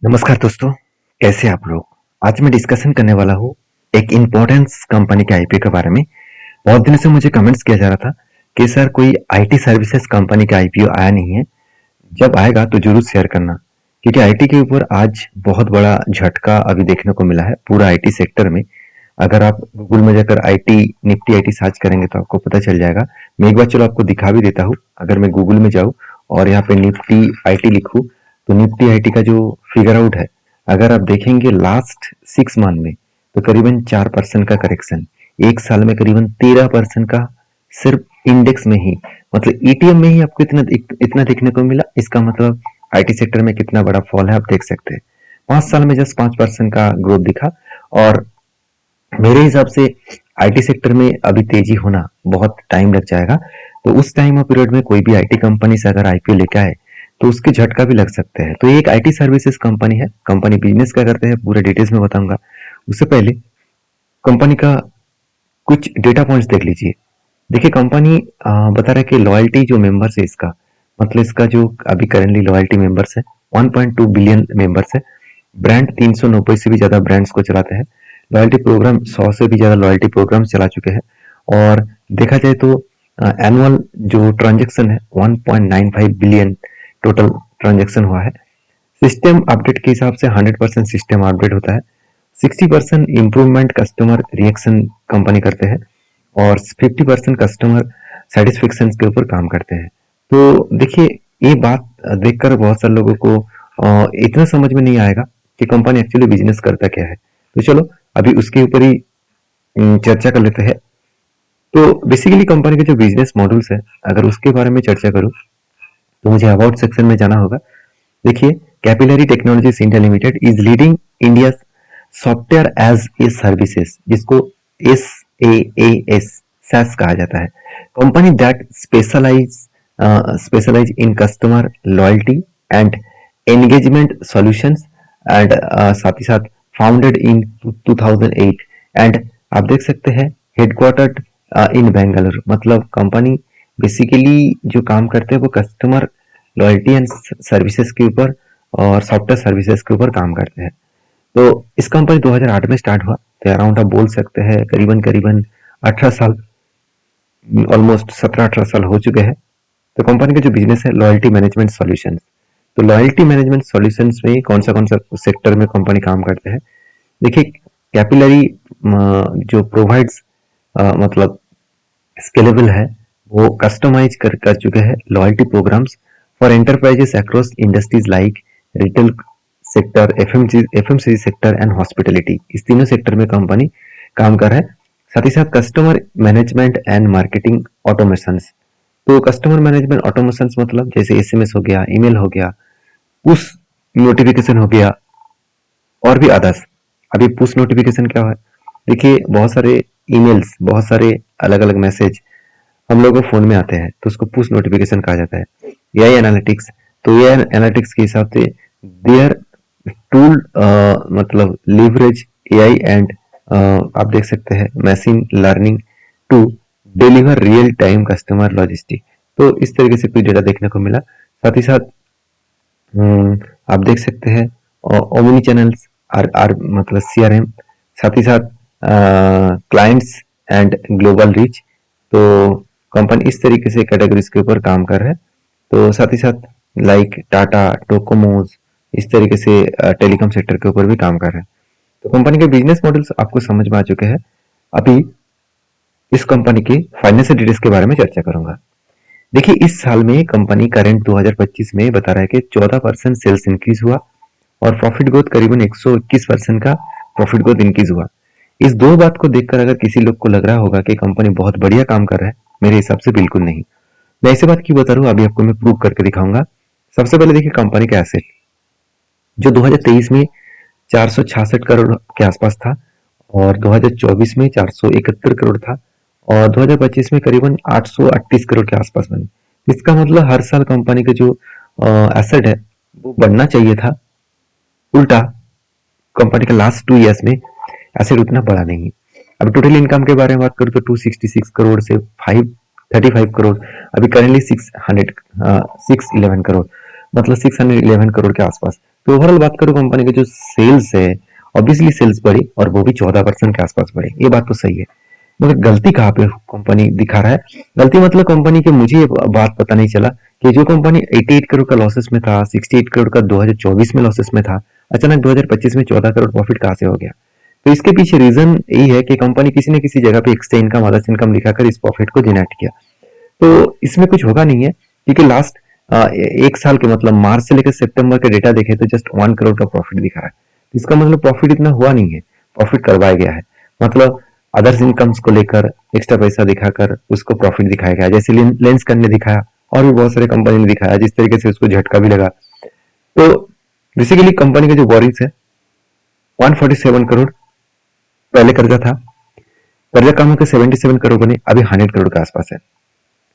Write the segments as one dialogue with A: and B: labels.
A: नमस्कार दोस्तों, कैसे हैं आप लोग? आज मैं डिस्कशन करने वाला हूँ एक इम्पोर्टेंस कंपनी के आईपीओ के बारे में। बहुत दिनों से मुझे कमेंट्स किया जा रहा था कि सर कोई आईटी सर्विसेज कंपनी का आईपीओ आया नहीं है, जब आएगा तो ज़रूर शेयर करना। क्योंकि आईटी के ऊपर आज बहुत बड़ा झटका अभी देखने को मिला है पूरा आईटी सेक्टर में। अगर आप गूगल में जाकर आईटी निफ्टी आईटी सर्च करेंगे तो आपको पता चल जाएगा। मैं एक बार चलो आपको दिखा भी देता हूँ। अगर मैं गूगल में जाऊँ और यहाँ पे निफ्टी आईटी लिखूँ तो निफ्टी आईटी का जो फिगर आउट है, अगर आप देखेंगे लास्ट 6 मंथ में तो करीबन 4% का करेक्शन, एक साल में करीबन 13% का सिर्फ इंडेक्स में ही, मतलब ईटीएम में ही आपको इतना इतना देखने को मिला। इसका मतलब आईटी सेक्टर में कितना बड़ा फॉल है आप देख सकते हैं। 5 साल में जस्ट 5% का ग्रोथ दिखा। और मेरे हिसाब से आईटी सेक्टर में अभी तेजी होना बहुत टाइम लग जाएगा। तो उस टाइम और पीरियड में कोई भी आईटी कंपनी से अगर आईपीओ लेके आए तो उसके झटका भी लग सकते हैं। तो ये एक आईटी सर्विसेज कंपनी है। कंपनी बिजनेस क्या करते हैं पूरे डिटेल्स में बताऊंगा। उससे पहले कंपनी का कुछ डेटा पॉइंट्स देख लीजिए। देखिए कंपनी बता रहा है कि लॉयल्टी जो मेंबर्स है इसका, मतलब इसका जो अभी करेंटली लॉयल्टी मेंबर्स है 1.2 बिलियन मेंबर्स है। ब्रांड 390 से भी ज्यादा ब्रांड्स को चलाते हैं। लॉयल्टी प्रोग्राम 100 से भी ज्यादा लॉयल्टी प्रोग्राम चला चुके हैं। और देखा जाए तो एनुअल जो ट्रांजेक्शन है 1.95 बिलियन टोटल ट्रांजेक्शन हुआ है। सिस्टम अपडेट के हिसाब से 100% सिस्टम अपडेट होता है। 60% इम्प्रूवमेंट कस्टमर रिएक्शन कंपनी करते हैं और 50% कस्टमर सेटिस्फेक्शन के ऊपर काम करते हैं। तो देखिए ये बात देखकर बहुत सारे लोगों को इतना समझ में नहीं आएगा कि कंपनी एक्चुअली बिजनेस करता क्या है। तो चलो अभी उसके ऊपर ही चर्चा कर लेते हैं। तो बेसिकली कंपनी के जो बिजनेस मॉडल्स है, अगर उसके बारे में चर्चा करूँ तो मुझे अबाउट सेक्शन में जाना होगा। देखिए capillary technologies India limited is leading India software as a services, जिसको एस ए एस सैस कहा जाता है। Company that specialize in customer loyalty and engagement solutions and साथ ही साथ फाउंडेड इन 2008। एंड आप देख सकते हैं हेडक्वार्टर्ड इन बेंगलुरु, मतलब कंपनी बेसिकली जो काम करते हैं वो कस्टमर लॉयल्टी एंड सर्विसेज के ऊपर और सॉफ्टवेयर सर्विसेज के ऊपर काम करते हैं। तो इस कंपनी 2008 में स्टार्ट हुआ, तो अराउंड आप बोल सकते हैं करीबन करीबन 18 साल, ऑलमोस्ट 17-18 साल हो चुके हैं। तो कंपनी का जो बिजनेस है लॉयल्टी मैनेजमेंट सॉल्यूशंस। तो लॉयल्टी मैनेजमेंट सॉल्यूशंस में कौन सा सेक्टर में कंपनी काम करते हैं। देखिए कैपिलरी जो प्रोवाइड्स मतलब स्केलेबल है, वो कस्टमाइज कर चुके हैं loyalty programs for enterprises across industries like retail sector, FMCG sector and hospitality. इस तीनों सेक्टर में कंपनी काम कर रहा है। साथ ही साथ customer management and marketing automations. तो कस्टमर मैनेजमेंट ऑटोमेशंस मतलब जैसे एसएमएस हो गया, ईमेल हो गया, पुश नोटिफिकेशन हो गया और भी अदर्स। अभी पुश नोटिफिकेशन क्या है, देखिए बहुत सारे ईमेल्स, बहुत सारे अलग अलग मैसेज हम लोगों को फोन में आते हैं तो उसको पुश नोटिफिकेशन कहा जाता है। एआई एनालिटिक्स, तो एआई एनालिटिक्स के हिसाब से देयर टूल मतलब लिवरेज एआई एंड आप देख सकते हैं machine learning to deliver real time customer logistic. तो इस तरीके से कुछ डेटा देखने को मिला। साथ ही साथ आप देख सकते हैं ओमनी चैनल्स आर मतलब सीआरएम। साथ ही साथ क्लाइंट्स एंड ग्लोबल रीच। तो कंपनी इस तरीके से कैटेगरीज के ऊपर काम कर रहा है। तो साथ ही साथ लाइक टाटा डोकोमोज इस तरीके से टेलीकॉम सेक्टर के ऊपर भी काम कर रहे हैं। तो कंपनी के बिजनेस मॉडल्स आपको समझ में आ चुके हैं। अभी इस कंपनी के फाइनेंशियल डिटेल्स के बारे में चर्चा करूंगा। देखिए इस साल में कंपनी करंट 2025 में बता रहा है कि 14% सेल्स इंक्रीज हुआ और प्रॉफिट ग्रोथ करीबन 121% का प्रॉफिट ग्रोथ इंक्रीज हुआ। इस दो बात को देखकर अगर किसी लोग को लग रहा होगा कि कंपनी बहुत बढ़िया काम कर रहा है, मेरे हिसाब से बिल्कुल नहीं। मैं ऐसी बात क्यों बता रहा हूँ, अभी आपको मैं प्रूव करके दिखाऊंगा। सबसे पहले देखिए कंपनी का एसेट जो 2023 में 466 करोड़ के आसपास था और 2024 में 471 करोड़ था और 2025 में करीबन 838 करोड़ के आसपास बने। इसका मतलब हर साल कंपनी का जो एसेट है वो बढ़ना चाहिए था, उल्टा कंपनी का लास्ट 2 इयर्स में एसेट उतना बढ़ा नहीं है। अब टोटल इनकम के बारे में बात करूँ तो 266 करोड़ से 535 करोड़, अभी करेंटली 611 करोड़, मतलब 611 करोड़ के आसपास। तो ओवरऑल बात करूँ कंपनी के जो सेल्स है, ऑब्वियसली सेल्स बढ़ी और वो भी 14% के आसपास बढ़ी, ये बात तो सही है। मगर गलती कहाँ पे कंपनी दिखा रहा है? गलती मतलब कंपनी के मुझे ये बात पता नहीं चला कि जो कंपनी 88 करोड़ का लॉसेस में था, 68 करोड़ का 2024 में लॉसेस में था, अचानक 2025 में 14 करोड़ प्रॉफिट कहाँ से हो गया? तो इसके पीछे रीजन यही है कि कंपनी किसी न किसी जगह पे एक्स्ट्रा इनकम, अदर्स इनकम दिखाकर इस प्रॉफिट को जनरेट किया। तो इसमें कुछ होगा नहीं है, क्योंकि लास्ट एक साल के मतलब मार्च से लेकर सितंबर के डेटा देखे तो जस्ट 1 करोड़ का प्रॉफिट दिखा रहा है। तो इसका मतलब प्रॉफिट इतना हुआ नहीं है, प्रॉफिट करवाया गया है। मतलब अदर्स इनकम्स को लेकर एक्स्ट्रा पैसा दिखाकर उसको प्रॉफिट दिखाया गया, जैसे लेंस ने दिखाया और भी बहुत सारे कंपनी ने दिखाया, जिस तरीके से उसको झटका भी लगा। तो बेसिकली कंपनी का जो बोरिंग्स है 147 करोड़ पहले कर्जा था, कर्जा कम होकर 77 करोड़ बने, अभी 100 करोड़ के आसपास है।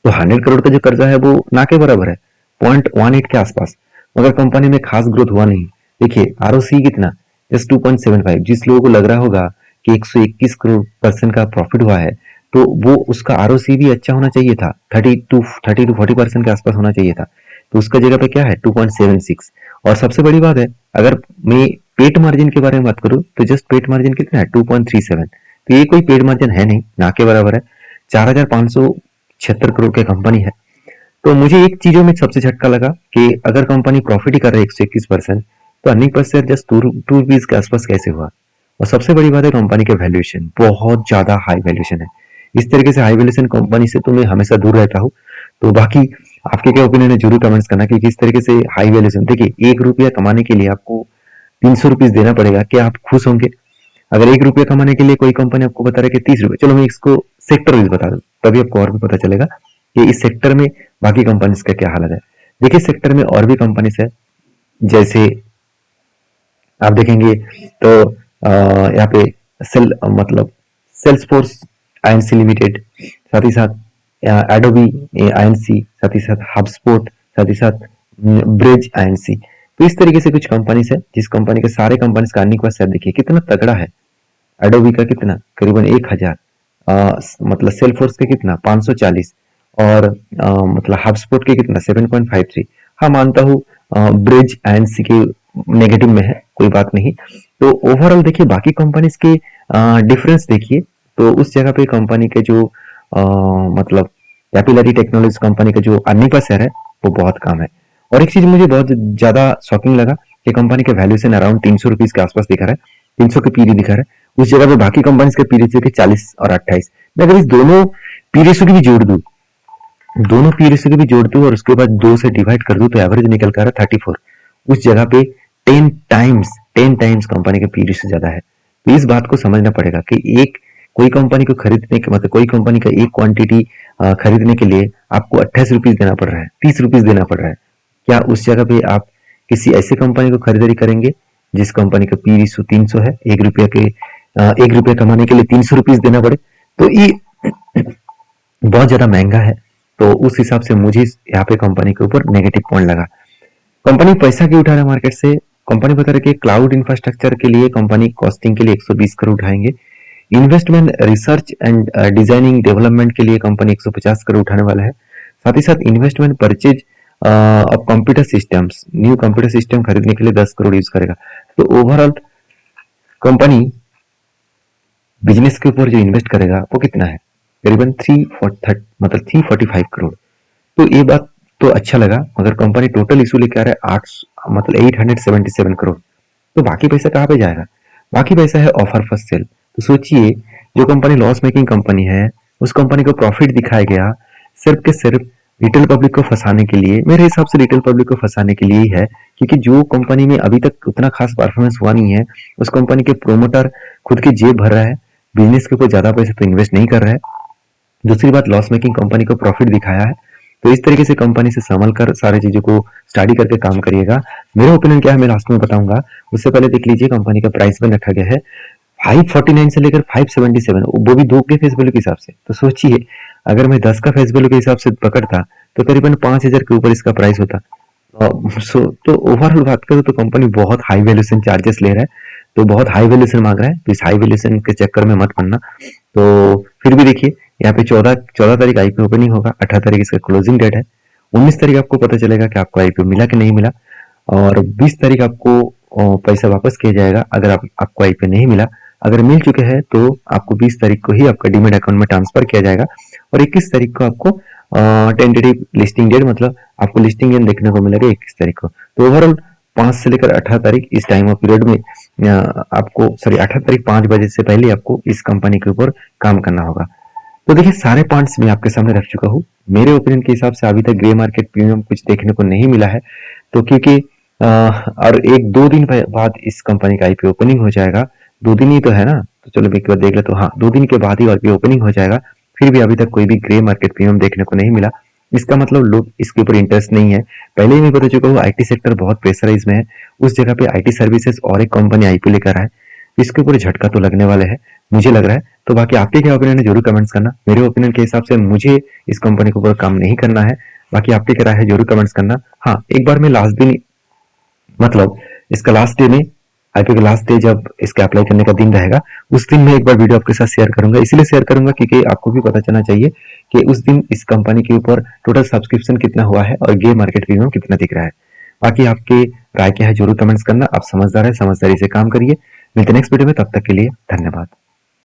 A: तो 100 करोड़ का जो कर्जा है वो ना के बराबर है, 0.18 के आसपास। मगर कंपनी में खास ग्रोथ हुआ नहीं। देखिए आरओसी कितना, जस्ट 2.75। जिस लोगों को लग रहा होगा कि 121 करोड़ परसेंट का प्रॉफिट हुआ है, तो वो उसका आरओसी भी अच्छा होना चाहिए था, 30 to 40% के आसपास होना चाहिए था। तो उसका जगह पे क्या है, 2.76। और सबसे बड़ी बात है, अगर मैं पेट मार्जिन के बारे में बात करूं तो जस्ट पेट मार्जिन कितना है, 2.37। तो ये कोई पेट मार्जिन है नहीं, ना के बराबर है। 4,576 करोड़ की कंपनी है। तो मुझे एक चीजों में सबसे झटका लगा कि अगर कंपनी प्रॉफिट ही कर रही है 121%, तो earning per share just to rupees के आसपास कैसे हुआ? और सबसे बड़ी बात है कंपनी के वैल्यूएशन, बहुत ज्यादा हाई वैल्यूएशन है। इस तरीके से हाई वैल्यूएशन कंपनी से तो मैं हमेशा दूर रहता हूँ। तो बाकी आपके क्या ओपिनियन है जरूर कमेंट्स करना कि किस तरीके से हाई वैल्यूएशन। देखिए 1 रुपया कमाने के लिए आपको 300 रुपीज देना पड़ेगा, क्या आप खुश होंगे? अगर 1 रुपया कमाने के लिए कोई कंपनी आपको बता रहा है कि 30 रुपये, चलो मैं इसको सेक्टर वाइज बता दूं, तभी आपको और भी पता चलेगा कि इस सेक्टर में बाकी कंपनीज का क्या हालत है। देखिए सेक्टर में और भी कंपनीज है, जैसे आप देखेंगे तो यहाँ पे मतलब सेल्सफोर्स आईएनसी लिमिटेड, साथ ही साथ एडोबी आईएनसी, साथ ही साथ हबस्पॉट, साथ ही साथ ब्रिज आईएनसी। तो इस तरीके से कुछ कंपनीज है, जिस कंपनी के सारे कंपनीज का अर्निंग पर शेयर देखिए कितना तगड़ा है। एडोबी का कितना, करीबन 1000। मतलब सेल्सफोर्स के कितना 540। और मतलब हबस्पॉट के कितना 7.53। हाँ मानता हूँ ब्रिज एंड के नेगेटिव में है, कोई बात नहीं। तो ओवरऑल देखिए बाकी कंपनीज के डिफरेंस देखिए, तो उस जगह पे कंपनी के जो मतलब कैपिलरी टेक्नोलॉजी कंपनी का जो अर्निंग पर शेयर है वो बहुत कम है। और एक चीज मुझे बहुत ज्यादा शॉकिंग लगा कि कंपनी का वैल्यूएशन अराउंड 300 रुपीज के आसपास दिखा रहा है, 300 के पीरी दिखा रहा है। उस जगह पे बाकी कंपनीज के पीरी थे 40 और 28। मैं अगर इस दोनों पीरी की भी जोड़ दूं, दोनों पी रेशियो की भी जोड़ दूं और उसके बाद 2 से डिवाइड कर दूं, तो एवरेज निकल कर आ रहा है 34। उस जगह पे 10 टाइम्स कंपनी का पी रेशियो ज्यादा है। तो इस बात को समझना पड़ेगा कि एक कोई कंपनी को खरीदने के मतलब कोई कंपनी का एक क्वांटिटी खरीदने के लिए आपको 28 रुपीज देना पड़ रहा है, 30 रुपीज देना पड़ रहा है। क्या उस जगह पे आप किसी ऐसे कंपनी को खरीदारी करेंगे जिस कंपनी का पी रेशियो 300 है, 1 रुपया कमाने के लिए 300 रुपीज देना पड़े? तो ये बहुत ज्यादा महंगा है। तो उस हिसाब से मुझे यहाँ पे कंपनी के ऊपर नेगेटिव पॉइंट लगा। कंपनी पैसा क्यों उठा रहा है मार्केट से? कंपनी बता रही है कि क्लाउड इंफ्रास्ट्रक्चर के लिए कंपनी कॉस्टिंग के लिए 120 करोड़ उठाएंगे। Investment research and designing development के लिए कंपनी 150 करोड़ उठाने वाला है। साथ ही साथ investment purchase of computer systems, new computer system खरीदने के लिए 10 करोड़ यूज करेगा। तो ओवरऑल कंपनी बिजनेस के ऊपर जो इन्वेस्ट करेगा वो कितना है, करीबन 345 करोड़। तो ये बात तो अच्छा लगा, मगर कंपनी टोटल इशू लेके आ रहा है 8 मतलब 877 करोड़। तो बाकी पैसा कहाँ पे जाएगा? बाकी पैसा है ऑफर फर्स्ट सेल। तो सोचिए जो कंपनी लॉस मेकिंग कंपनी है, उस कंपनी को प्रॉफिट दिखाया गया सिर्फ के सिर्फ रिटेल पब्लिक को फंसाने के लिए। मेरे हिसाब से रिटेल पब्लिक को फंसाने के लिए ही है, क्योंकि जो कंपनी में अभी तक उतना खास परफॉर्मेंस हुआ नहीं है, उस कंपनी के प्रोमोटर खुद की जेब भर रहा है, बिजनेस के ऊपर ज्यादा पैसे तो इन्वेस्ट नहीं कर रहा है। दूसरी बात लॉस मेकिंग कंपनी को प्रॉफिट दिखाया है। तो इस तरीके से कंपनी से संभल कर सारी चीजों को स्टडी करके काम करिएगा। मेरा ओपिनियन क्या है मैं लास्ट में बताऊंगा, उससे पहले देख लीजिए कंपनी का प्राइस में रखा गया है 549 से लेकर 577, वो भी 2 के फेस वैल्यू के हिसाब से। तो सोचिए अगर मैं 10 का फेस वैल्यू के हिसाब से पकड़ता तो करीबन 5,000 के ऊपर इसका प्राइस होता। तो ओवरऑल बात करूँ तो कंपनी बहुत हाई वैल्यूएशन चार्जेस ले रहा है, तो बहुत हाई वैल्यूएशन मांग रहा है। तो इस हाई वैल्यूएशन के चक्कर में मत पड़ना। तो फिर भी देखिए यहाँ पे 14 तारीख आईपीओ ओपनिंग होगा, 18 तारीख इसका क्लोजिंग डेट है, 19 तारीख आपको पता चलेगा कि आपको आईपीओ मिला कि नहीं मिला। और 20 तारीख आपको पैसा वापस किया जाएगा अगर आपको आईपीओ नहीं मिला। अगर मिल चुके हैं तो आपको 20 तारीख को ही आपका डीमैट अकाउंट में ट्रांसफर किया जाएगा और 21 तारीख को आपको टेंटेटिव लिस्टिंग डेट मतलब आपको लिस्टिंग डेट देखने को मिलेगा 21 तारीख को। तो ओवरऑल 5 से लेकर 18 तारीख इस टाइम ऑफ पीरियड में आपको 18 तारीख 5 बजे से पहले आपको इस कंपनी के ऊपर काम करना होगा। तो देखिए सारे पॉइंट्स मैं आपके सामने रख चुका हूँ। मेरे ओपिनियन के हिसाब से अभी तक ग्रे मार्केट प्रीमियम कुछ देखने को नहीं मिला है। तो क्योंकि और 1-2 दिन बाद इस कंपनी का आईपीओ ओपनिंग हो जाएगा। 2 दिन ही तो है ना, तो चलो एक बार देख ले। तो हाँ, 2 दिन के बाद ही आईपीओ ओपनिंग हो जाएगा। फिर भी अभी तक कोई भी ग्रे मार्केट प्रीमियम देखने को नहीं मिला। इसका मतलब लोग इसके ऊपर इंटरेस्ट नहीं है। पहले ही मैं बता चुका हूँ आईटी सेक्टर बहुत प्रेशराइज में है। उस जगह पे आईटी सर्विसेज और एक कंपनी आईपीओ लेकर आए, इसके ऊपर झटका तो लगने वाला है, मुझे लग रहा है। तो बाकी आपके क्या ओपिनियन है जरूर कमेंट्स करना। मेरे ओपिनियन के हिसाब से मुझे इस कंपनी के ऊपर काम नहीं करना है। बाकी आपकी क्या राय है जरूर कमेंट्स करना। हाँ, एक बार मैं लास्ट दिन मतलब इसका लास्ट डे में आईपीओ का लास्ट डे जब इसका अप्लाई करने का दिन रहेगा, उस दिन मैं एक बार वीडियो आपके साथ शेयर करूंगा। इसीलिए शेयर करूंगा क्योंकि आपको भी पता चलना चाहिए कि उस दिन इस कंपनी के ऊपर टोटल सब्सक्रिप्शन कितना हुआ है और गे मार्केट प्रीमियम कितना दिख रहा है। बाकी आपके राय क्या है जरूर कमेंट्स करना। आप समझदार है, समझदारी से काम करिए। मिलते नेक्स्ट वीडियो में, तब तक के लिए धन्यवाद।